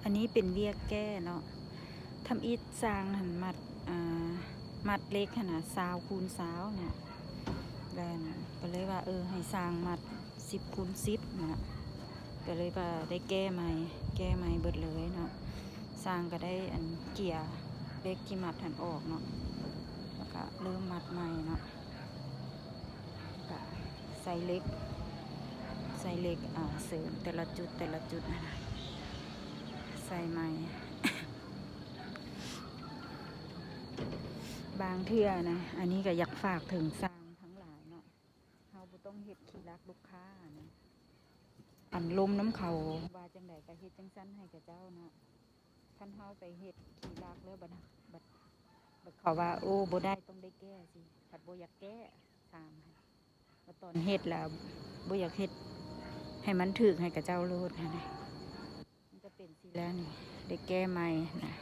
อันนี้เป็นเวียกแก้เนาะทำอิฐสร้างหันมัดมัดเล็กขนาด20 x 20เนี่ยแล้วก็เลยว่าให้สร้างมัด10 x 10นะก็เลยว่าได้แก้ใหม่เบิดเลยเนาะสร้างก็ได้อันเกี่ยเล็กที่มัดหันออกเนาะแล้วก็เริ่มมัดใหม่เนาะก็ใส่เล็กเสริมแต่ละจุดนะใส่ใหม่ บางเทื่อนะอันนี้ก็อยากฝากถึงสร้างทั้งหลายเนาะเราบ่ต้องเฮ็ดขี้รักลูกค้านะอันลมน้ำเขาว่าจังใดก็เฮ็ดจังซั่นให้กับเจ้าเนาะคันเฮาไปเฮ็ดขี้รักแล้วบัดเขาว่าโอ้บ่ได้ต้องได้แก้สิผัดบ่อยากแก้ตามว่าตอนเฮ็ดแล้วบ่อยากเฮ็ดให้มันถึกให้กับเจ้าโลดนะมันจะเป็นสิแล้วนี่ได้แก้ใหม่นะ